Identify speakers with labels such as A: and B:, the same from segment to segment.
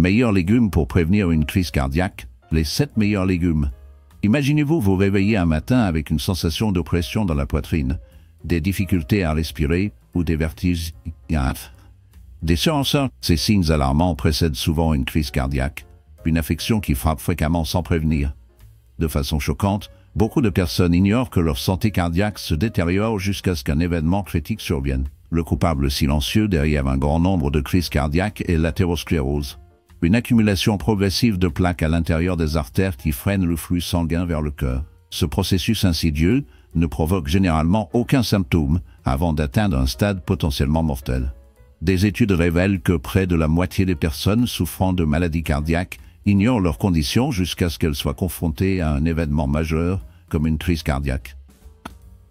A: Meilleurs légumes pour prévenir une crise cardiaque, les 7 meilleurs légumes. Imaginez-vous vous réveiller un matin avec une sensation d'oppression dans la poitrine, des difficultés à respirer ou des vertiges. Des sursaut, ces signes alarmants précèdent souvent une crise cardiaque, une affection qui frappe fréquemment sans prévenir. De façon choquante, beaucoup de personnes ignorent que leur santé cardiaque se détériore jusqu'à ce qu'un événement critique survienne. Le coupable silencieux derrière un grand nombre de crises cardiaques est l'athérosclérose, une accumulation progressive de plaques à l'intérieur des artères qui freinent le flux sanguin vers le cœur. Ce processus insidieux ne provoque généralement aucun symptôme avant d'atteindre un stade potentiellement mortel. Des études révèlent que près de la moitié des personnes souffrant de maladies cardiaques ignorent leurs conditions jusqu'à ce qu'elles soient confrontées à un événement majeur comme une crise cardiaque.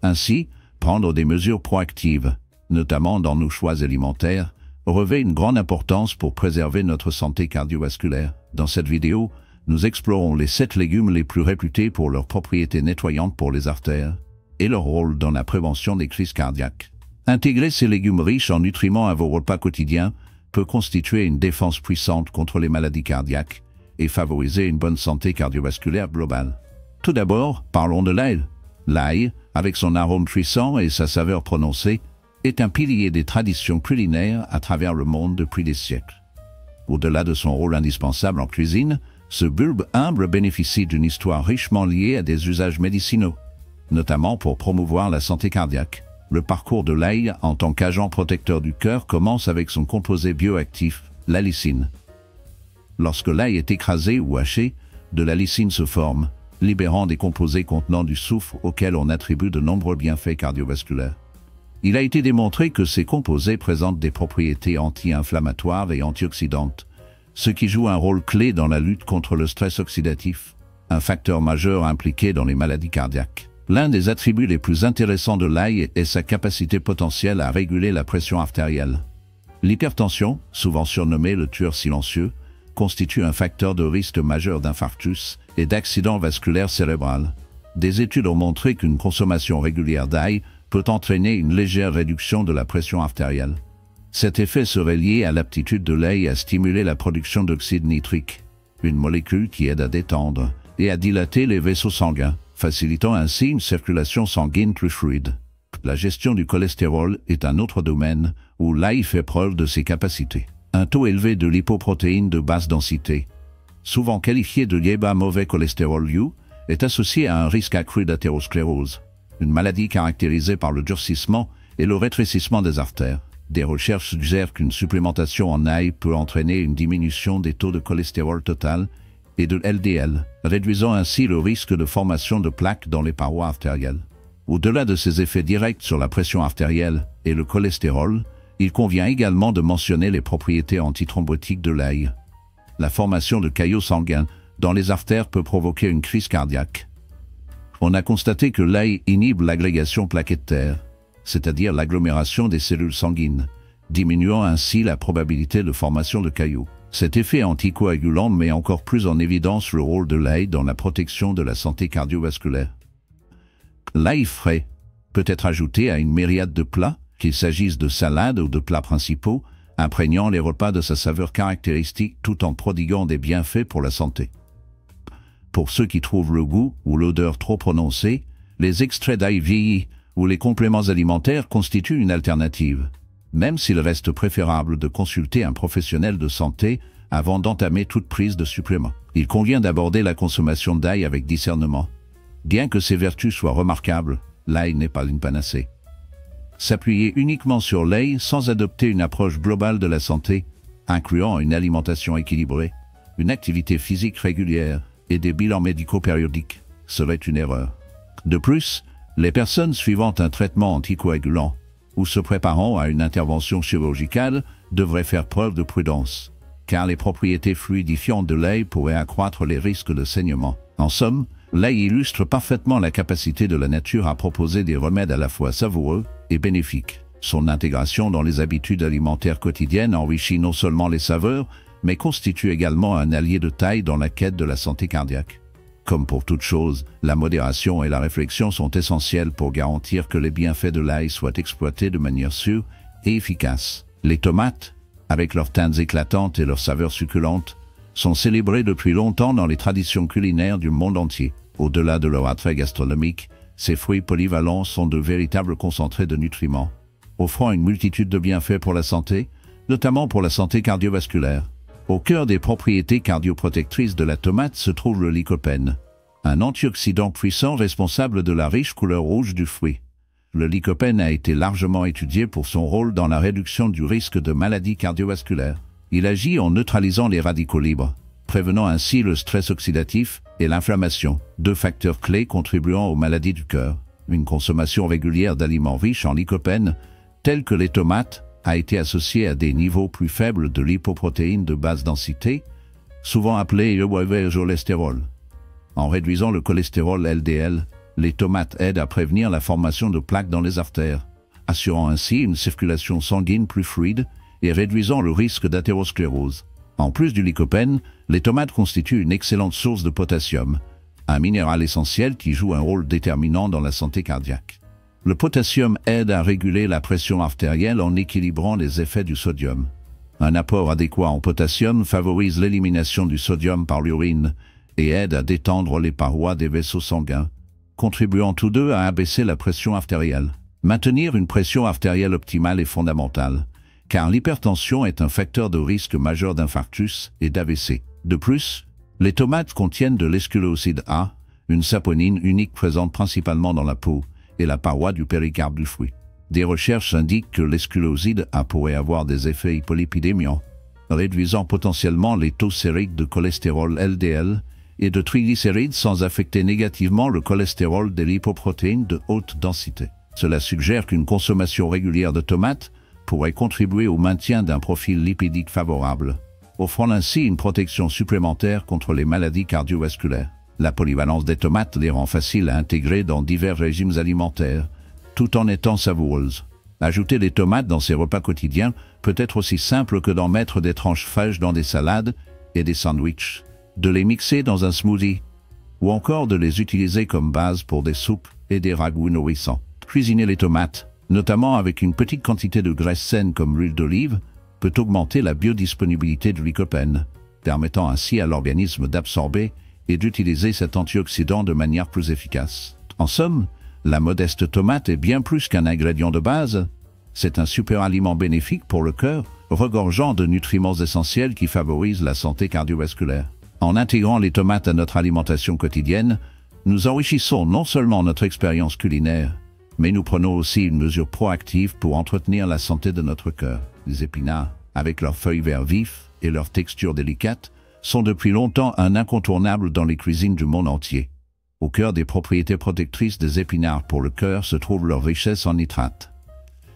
A: Ainsi, prendre des mesures proactives, notamment dans nos choix alimentaires, revêt une grande importance pour préserver notre santé cardiovasculaire. Dans cette vidéo, nous explorons les 7 légumes les plus réputés pour leurs propriétés nettoyantes pour les artères et leur rôle dans la prévention des crises cardiaques. Intégrer ces légumes riches en nutriments à vos repas quotidiens peut constituer une défense puissante contre les maladies cardiaques et favoriser une bonne santé cardiovasculaire globale. Tout d'abord, parlons de l'ail. L'ail, avec son arôme puissant et sa saveur prononcée, est un pilier des traditions culinaires à travers le monde depuis des siècles. Au-delà de son rôle indispensable en cuisine, ce bulbe humble bénéficie d'une histoire richement liée à des usages médicinaux, notamment pour promouvoir la santé cardiaque. Le parcours de l'ail en tant qu'agent protecteur du cœur commence avec son composé bioactif, la lysine. Lorsque l'ail est écrasé ou haché, de la lysine se forme, libérant des composés contenant du soufre auxquels on attribue de nombreux bienfaits cardiovasculaires. Il a été démontré que ces composés présentent des propriétés anti-inflammatoires et antioxydantes, ce qui joue un rôle clé dans la lutte contre le stress oxydatif, un facteur majeur impliqué dans les maladies cardiaques. L'un des attributs les plus intéressants de l'ail est sa capacité potentielle à réguler la pression artérielle. L'hypertension, souvent surnommée le tueur silencieux, constitue un facteur de risque majeur d'infarctus et d'accident vasculaire cérébral. Des études ont montré qu'une consommation régulière d'ail peut entraîner une légère réduction de la pression artérielle. Cet effet serait lié à l'aptitude de l'ail à stimuler la production d'oxyde nitrique, une molécule qui aide à détendre et à dilater les vaisseaux sanguins, facilitant ainsi une circulation sanguine plus fluide. La gestion du cholestérol est un autre domaine où l'ail fait preuve de ses capacités. Un taux élevé de lipoprotéines de basse densité, souvent qualifié de bas mauvais cholestérol U, est associé à un risque accru d'athérosclérose, une maladie caractérisée par le durcissement et le rétrécissement des artères. Des recherches suggèrent qu'une supplémentation en ail peut entraîner une diminution des taux de cholestérol total et de LDL, réduisant ainsi le risque de formation de plaques dans les parois artérielles. Au-delà de ses effets directs sur la pression artérielle et le cholestérol, il convient également de mentionner les propriétés antithrombotiques de l'ail. La formation de caillots sanguins dans les artères peut provoquer une crise cardiaque. On a constaté que l'ail inhibe l'agrégation plaquettaire, c'est-à-dire l'agglomération des cellules sanguines, diminuant ainsi la probabilité de formation de caillots. Cet effet anticoagulant met encore plus en évidence le rôle de l'ail dans la protection de la santé cardiovasculaire. L'ail frais peut être ajouté à une myriade de plats, qu'il s'agisse de salades ou de plats principaux, imprégnant les repas de sa saveur caractéristique tout en prodiguant des bienfaits pour la santé. Pour ceux qui trouvent le goût ou l'odeur trop prononcés, les extraits d'ail vieillis ou les compléments alimentaires constituent une alternative, même s'il reste préférable de consulter un professionnel de santé avant d'entamer toute prise de supplément. Il convient d'aborder la consommation d'ail avec discernement. Bien que ses vertus soient remarquables, l'ail n'est pas une panacée. S'appuyer uniquement sur l'ail sans adopter une approche globale de la santé, incluant une alimentation équilibrée, une activité physique régulière et des bilans médicaux périodiques, serait une erreur. De plus, les personnes suivant un traitement anticoagulant ou se préparant à une intervention chirurgicale devraient faire preuve de prudence, car les propriétés fluidifiantes de l'ail pourraient accroître les risques de saignement. En somme, l'ail illustre parfaitement la capacité de la nature à proposer des remèdes à la fois savoureux et bénéfiques. Son intégration dans les habitudes alimentaires quotidiennes enrichit non seulement les saveurs, mais constitue également un allié de taille dans la quête de la santé cardiaque. Comme pour toute chose, la modération et la réflexion sont essentielles pour garantir que les bienfaits de l'ail soient exploités de manière sûre et efficace. Les tomates, avec leurs teintes éclatantes et leurs saveurs succulentes, sont célébrés depuis longtemps dans les traditions culinaires du monde entier. Au-delà de leur attrait gastronomique, ces fruits polyvalents sont de véritables concentrés de nutriments, offrant une multitude de bienfaits pour la santé, notamment pour la santé cardiovasculaire. Au cœur des propriétés cardioprotectrices de la tomate se trouve le lycopène, un antioxydant puissant responsable de la riche couleur rouge du fruit. Le lycopène a été largement étudié pour son rôle dans la réduction du risque de maladies cardiovasculaires. Il agit en neutralisant les radicaux libres, prévenant ainsi le stress oxydatif et l'inflammation, deux facteurs clés contribuant aux maladies du cœur. Une consommation régulière d'aliments riches en lycopène, tels que les tomates, a été associée à des niveaux plus faibles de lipoprotéines de basse densité, souvent appelées cholestérol. En réduisant le cholestérol LDL, les tomates aident à prévenir la formation de plaques dans les artères, assurant ainsi une circulation sanguine plus fluide et réduisant le risque d'athérosclérose. En plus du lycopène, les tomates constituent une excellente source de potassium, un minéral essentiel qui joue un rôle déterminant dans la santé cardiaque. Le potassium aide à réguler la pression artérielle en équilibrant les effets du sodium. Un apport adéquat en potassium favorise l'élimination du sodium par l'urine et aide à détendre les parois des vaisseaux sanguins, contribuant tous deux à abaisser la pression artérielle. Maintenir une pression artérielle optimale est fondamental, car l'hypertension est un facteur de risque majeur d'infarctus et d'AVC. De plus, les tomates contiennent de l'esculoside A, une saponine unique présente principalement dans la peau et la paroi du péricarpe du fruit. Des recherches indiquent que l'esculoside A pourrait avoir des effets hypolipidémiants, réduisant potentiellement les taux sériques de cholestérol LDL et de triglycérides sans affecter négativement le cholestérol des lipoprotéines de haute densité. Cela suggère qu'une consommation régulière de tomates pourrait contribuer au maintien d'un profil lipidique favorable, offrant ainsi une protection supplémentaire contre les maladies cardiovasculaires. La polyvalence des tomates les rend faciles à intégrer dans divers régimes alimentaires, tout en étant savoureuses. Ajouter des tomates dans ses repas quotidiens peut être aussi simple que d'en mettre des tranches fraîches dans des salades et des sandwichs, de les mixer dans un smoothie, ou encore de les utiliser comme base pour des soupes et des ragoûts nourrissants. Cuisiner les tomates, notamment avec une petite quantité de graisse saine comme l'huile d'olive, peut augmenter la biodisponibilité du lycopène, permettant ainsi à l'organisme d'absorber et d'utiliser cet antioxydant de manière plus efficace. En somme, la modeste tomate est bien plus qu'un ingrédient de base. C'est un super aliment bénéfique pour le cœur, regorgeant de nutriments essentiels qui favorisent la santé cardiovasculaire. En intégrant les tomates à notre alimentation quotidienne, nous enrichissons non seulement notre expérience culinaire, mais nous prenons aussi une mesure proactive pour entretenir la santé de notre cœur. Les épinards, avec leurs feuilles vert vif et leur texture délicate, sont depuis longtemps un incontournable dans les cuisines du monde entier. Au cœur des propriétés protectrices des épinards pour le cœur se trouve leur richesse en nitrates.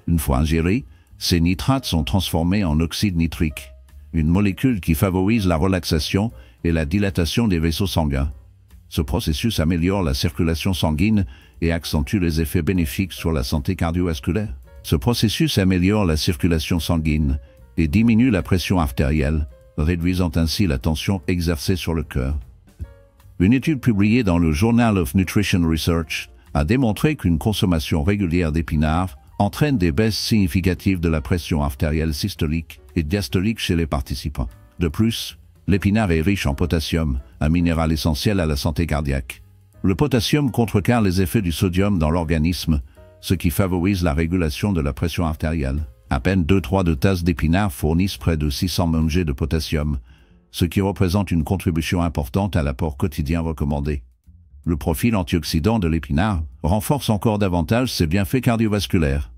A: Une fois ingérés, ces nitrates sont transformés en oxyde nitrique, une molécule qui favorise la relaxation et la dilatation des vaisseaux sanguins. Ce processus améliore la circulation sanguine et accentue les effets bénéfiques sur la santé cardiovasculaire. Ce processus améliore la circulation sanguine et diminue la pression artérielle, réduisant ainsi la tension exercée sur le cœur. Une étude publiée dans le Journal of Nutrition Research a démontré qu'une consommation régulière d'épinards entraîne des baisses significatives de la pression artérielle systolique et diastolique chez les participants. De plus, l'épinard est riche en potassium, un minéral essentiel à la santé cardiaque. Le potassium contrecarre les effets du sodium dans l'organisme, ce qui favorise la régulation de la pression artérielle. À peine 2-3 tasses d'épinards fournissent près de 600 mg de potassium, ce qui représente une contribution importante à l'apport quotidien recommandé. Le profil antioxydant de l'épinard renforce encore davantage ses bienfaits cardiovasculaires.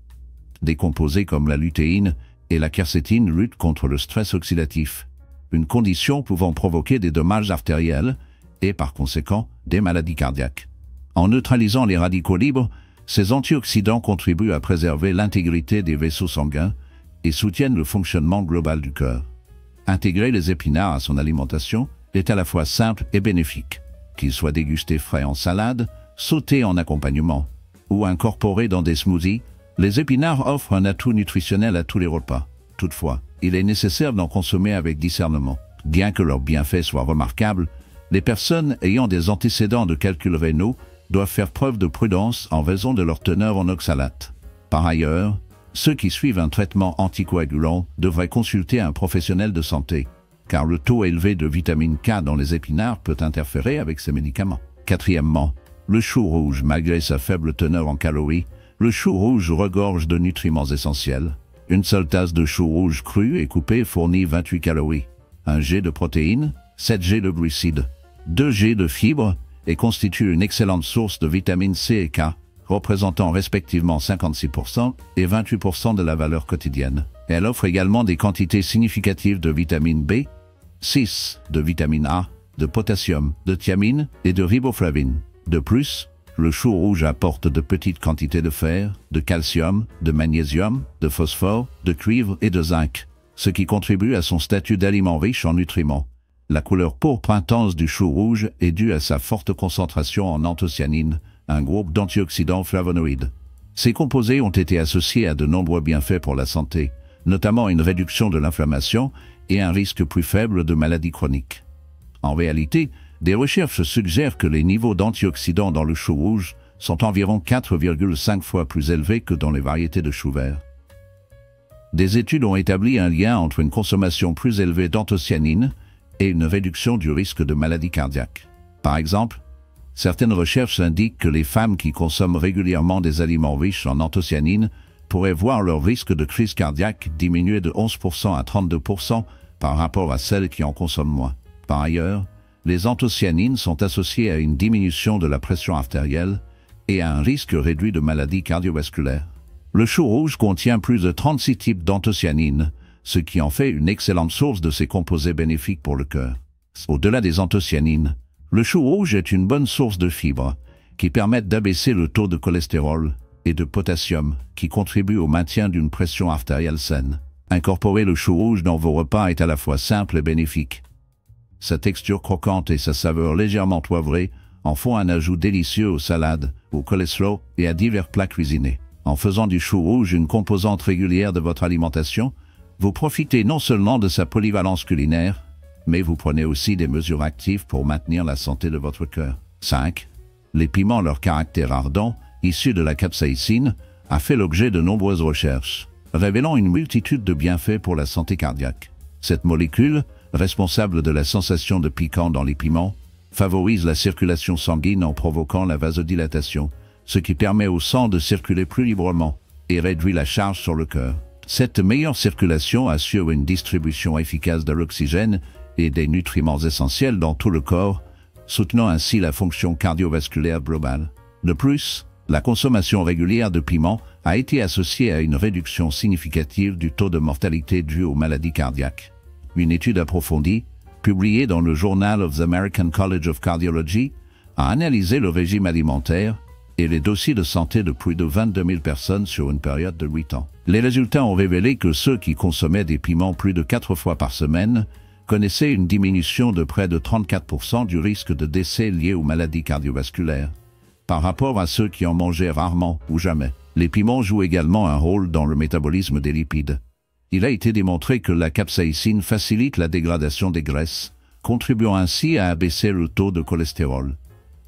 A: Des composés comme la lutéine et la quercétine luttent contre le stress oxydatif, une condition pouvant provoquer des dommages artériels et, par conséquent, des maladies cardiaques. En neutralisant les radicaux libres, ces antioxydants contribuent à préserver l'intégrité des vaisseaux sanguins et soutiennent le fonctionnement global du cœur. Intégrer les épinards à son alimentation est à la fois simple et bénéfique. Qu'ils soient dégustés frais en salade, sautés en accompagnement ou incorporés dans des smoothies, les épinards offrent un atout nutritionnel à tous les repas. Toutefois, il est nécessaire d'en consommer avec discernement. Bien que leurs bienfaits soient remarquables, les personnes ayant des antécédents de calculs rénaux doivent faire preuve de prudence en raison de leur teneur en oxalate. Par ailleurs, ceux qui suivent un traitement anticoagulant devraient consulter un professionnel de santé. car le taux élevé de vitamine K dans les épinards peut interférer avec ces médicaments. Quatrièmement, le chou rouge, malgré sa faible teneur en calories, le chou rouge regorge de nutriments essentiels. Une seule tasse de chou rouge cru et coupé fournit 28 calories, 1 g de protéines, 7 g de glucides, 2 g de fibres et constitue une excellente source de vitamines C et K, représentant respectivement 56% et 28% de la valeur quotidienne. Elle offre également des quantités significatives de vitamine B, 6, de vitamine A, de potassium, de thiamine et de riboflavine. De plus, le chou rouge apporte de petites quantités de fer, de calcium, de magnésium, de phosphore, de cuivre et de zinc, ce qui contribue à son statut d'aliment riche en nutriments. La couleur pourpre intense du chou rouge est due à sa forte concentration en anthocyanine, un groupe d'antioxydants flavonoïdes. Ces composés ont été associés à de nombreux bienfaits pour la santé, notamment une réduction de l'inflammation et un risque plus faible de maladies chroniques. En réalité, des recherches suggèrent que les niveaux d'antioxydants dans le chou rouge sont environ 4,5 fois plus élevés que dans les variétés de chou vert. Des études ont établi un lien entre une consommation plus élevée d'anthocyanine et une réduction du risque de maladies cardiaques. Par exemple, certaines recherches indiquent que les femmes qui consomment régulièrement des aliments riches en anthocyanine pourraient voir leur risque de crise cardiaque diminuer de 11% à 32% par rapport à celles qui en consomment moins. Par ailleurs, les anthocyanines sont associées à une diminution de la pression artérielle et à un risque réduit de maladies cardiovasculaires. Le chou rouge contient plus de 36 types d'anthocyanines, ce qui en fait une excellente source de ces composés bénéfiques pour le cœur. Au-delà des anthocyanines, le chou rouge est une bonne source de fibres qui permettent d'abaisser le taux de cholestérol et de potassium qui contribuent au maintien d'une pression artérielle saine. Incorporer le chou rouge dans vos repas est à la fois simple et bénéfique. Sa texture croquante et sa saveur légèrement poivrée en font un ajout délicieux aux salades, aux coleslaw et à divers plats cuisinés. En faisant du chou rouge une composante régulière de votre alimentation, vous profitez non seulement de sa polyvalence culinaire, mais vous prenez aussi des mesures actives pour maintenir la santé de votre cœur. 5. Les piments, leur caractère ardent, issu de la capsaïcine, a fait l'objet de nombreuses recherches, révélant une multitude de bienfaits pour la santé cardiaque. Cette molécule, responsable de la sensation de piquant dans les piments, favorise la circulation sanguine en provoquant la vasodilatation, ce qui permet au sang de circuler plus librement et réduit la charge sur le cœur. Cette meilleure circulation assure une distribution efficace de l'oxygène et des nutriments essentiels dans tout le corps, soutenant ainsi la fonction cardiovasculaire globale. De plus, la consommation régulière de piments a été associée à une réduction significative du taux de mortalité due aux maladies cardiaques. Une étude approfondie, publiée dans le Journal of the American College of Cardiology, a analysé le régime alimentaire et les dossiers de santé de plus de 22 000 personnes sur une période de 8 ans. Les résultats ont révélé que ceux qui consommaient des piments plus de 4 fois par semaine connaissaient une diminution de près de 34% du risque de décès lié aux maladies cardiovasculaires, par rapport à ceux qui en mangeaient rarement ou jamais. Les piments jouent également un rôle dans le métabolisme des lipides. Il a été démontré que la capsaïcine facilite la dégradation des graisses, contribuant ainsi à abaisser le taux de cholestérol.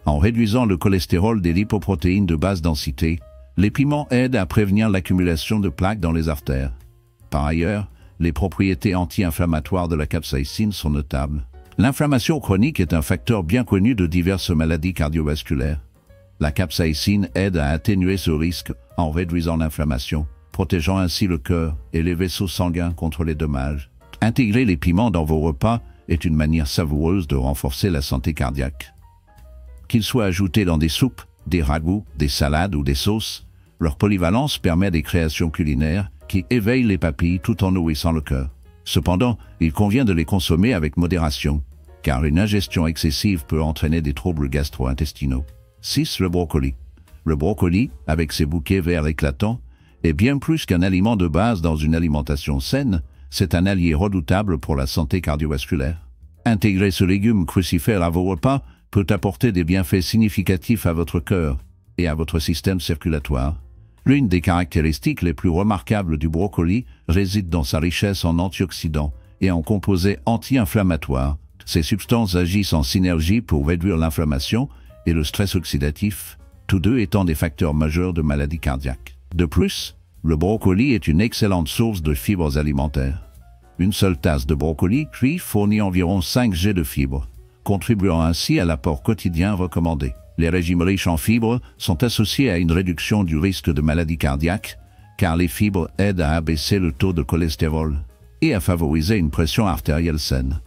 A: En réduisant le cholestérol des lipoprotéines de basse densité, les piments aident à prévenir l'accumulation de plaques dans les artères. Par ailleurs, les propriétés anti-inflammatoires de la capsaïcine sont notables. L'inflammation chronique est un facteur bien connu de diverses maladies cardiovasculaires. La capsaïcine aide à atténuer ce risque en réduisant l'inflammation, protégeant ainsi le cœur et les vaisseaux sanguins contre les dommages. Intégrer les piments dans vos repas est une manière savoureuse de renforcer la santé cardiaque. Qu'ils soient ajoutés dans des soupes, des ragoûts, des salades ou des sauces, leur polyvalence permet des créations culinaires qui éveillent les papilles tout en nourrissant le cœur. Cependant, il convient de les consommer avec modération, car une ingestion excessive peut entraîner des troubles gastro-intestinaux. 6. Le brocoli. Le brocoli, avec ses bouquets verts éclatants, est bien plus qu'un aliment de base dans une alimentation saine, c'est un allié redoutable pour la santé cardiovasculaire. Intégrer ce légume crucifère à vos repas peut apporter des bienfaits significatifs à votre cœur et à votre système circulatoire. L'une des caractéristiques les plus remarquables du brocoli réside dans sa richesse en antioxydants et en composés anti-inflammatoires. Ces substances agissent en synergie pour réduire l'inflammation et le stress oxydatif, tous deux étant des facteurs majeurs de maladies cardiaques. De plus, le brocoli est une excellente source de fibres alimentaires. Une seule tasse de brocoli cuit fournit environ 5 g de fibres, contribuant ainsi à l'apport quotidien recommandé. Les régimes riches en fibres sont associés à une réduction du risque de maladie cardiaque, car les fibres aident à abaisser le taux de cholestérol et à favoriser une pression artérielle saine.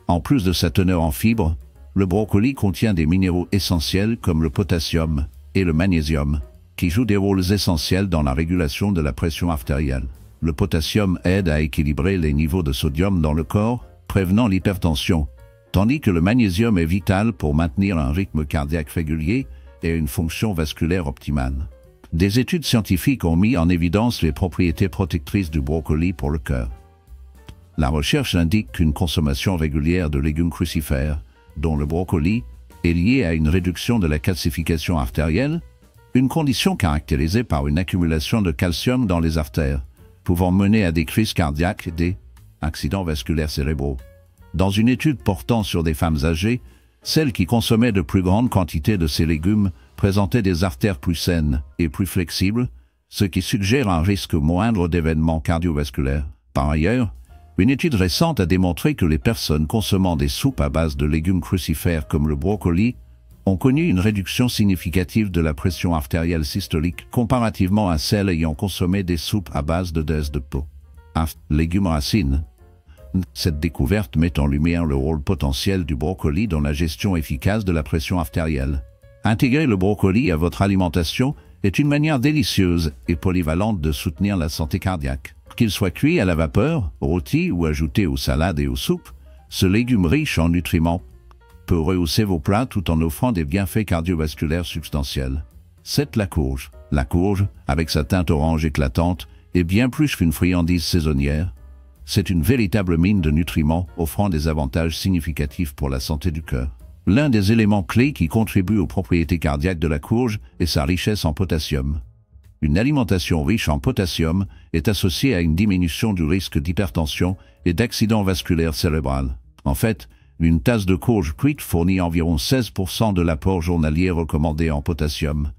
A: En plus de sa teneur en fibres, le brocoli contient des minéraux essentiels comme le potassium et le magnésium, qui jouent des rôles essentiels dans la régulation de la pression artérielle. Le potassium aide à équilibrer les niveaux de sodium dans le corps, prévenant l'hypertension, tandis que le magnésium est vital pour maintenir un rythme cardiaque régulier et une fonction vasculaire optimale. Des études scientifiques ont mis en évidence les propriétés protectrices du brocoli pour le cœur. La recherche indique qu'une consommation régulière de légumes crucifères, dont le brocoli, est liée à une réduction de la calcification artérielle, une condition caractérisée par une accumulation de calcium dans les artères, pouvant mener à des crises cardiaques et des accidents vasculaires cérébraux. Dans une étude portant sur des femmes âgées, celles qui consommaient de plus grandes quantités de ces légumes présentaient des artères plus saines et plus flexibles, ce qui suggère un risque moindre d'événements cardiovasculaires. Par ailleurs, une étude récente a démontré que les personnes consommant des soupes à base de légumes crucifères comme le brocoli ont connu une réduction significative de la pression artérielle systolique comparativement à celles ayant consommé des soupes à base de graisse de peau. Légumes racines. Cette découverte met en lumière le rôle potentiel du brocoli dans la gestion efficace de la pression artérielle. Intégrer le brocoli à votre alimentation est une manière délicieuse et polyvalente de soutenir la santé cardiaque. Qu'il soit cuit à la vapeur, rôti ou ajouté aux salades et aux soupes, ce légume riche en nutriments peut rehausser vos plats tout en offrant des bienfaits cardiovasculaires substantiels. 7. La courge. La courge, avec sa teinte orange éclatante, est bien plus qu'une friandise saisonnière. C'est une véritable mine de nutriments offrant des avantages significatifs pour la santé du cœur. L'un des éléments clés qui contribuent aux propriétés cardiaques de la courge est sa richesse en potassium. Une alimentation riche en potassium est associée à une diminution du risque d'hypertension et d'accident vasculaire cérébral. En fait, une tasse de courge cuite fournit environ 16% de l'apport journalier recommandé en potassium,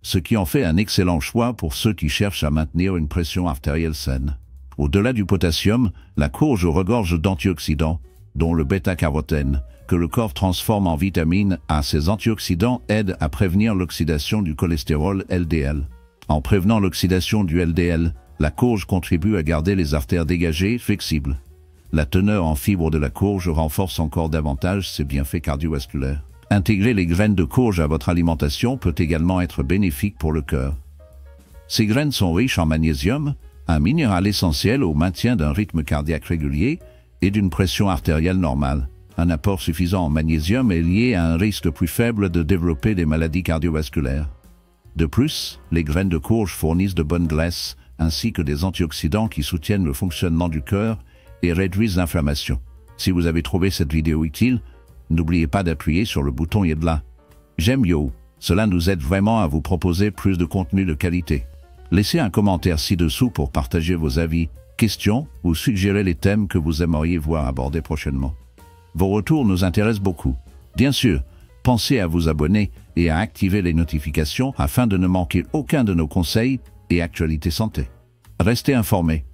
A: ce qui en fait un excellent choix pour ceux qui cherchent à maintenir une pression artérielle saine. Au-delà du potassium, la courge regorge d'antioxydants, dont le bêta-carotène, que le corps transforme en vitamine A. Ces antioxydants aident à prévenir l'oxydation du cholestérol LDL. En prévenant l'oxydation du LDL, la courge contribue à garder les artères dégagées, flexibles. La teneur en fibres de la courge renforce encore davantage ses bienfaits cardiovasculaires. Intégrer les graines de courge à votre alimentation peut également être bénéfique pour le cœur. Ces graines sont riches en magnésium, un minéral essentiel au maintien d'un rythme cardiaque régulier et d'une pression artérielle normale. Un apport suffisant en magnésium est lié à un risque plus faible de développer des maladies cardiovasculaires. De plus, les graines de courge fournissent de bonnes graisses ainsi que des antioxydants qui soutiennent le fonctionnement du cœur et réduisent l'inflammation. Si vous avez trouvé cette vidéo utile, n'oubliez pas d'appuyer sur le bouton j'aime yo. Cela nous aide vraiment à vous proposer plus de contenu de qualité. Laissez un commentaire ci-dessous pour partager vos avis, questions ou suggérer les thèmes que vous aimeriez voir abordés prochainement. Vos retours nous intéressent beaucoup. Bien sûr, pensez à vous abonner et à activer les notifications afin de ne manquer aucun de nos conseils et actualités santé. Restez informés.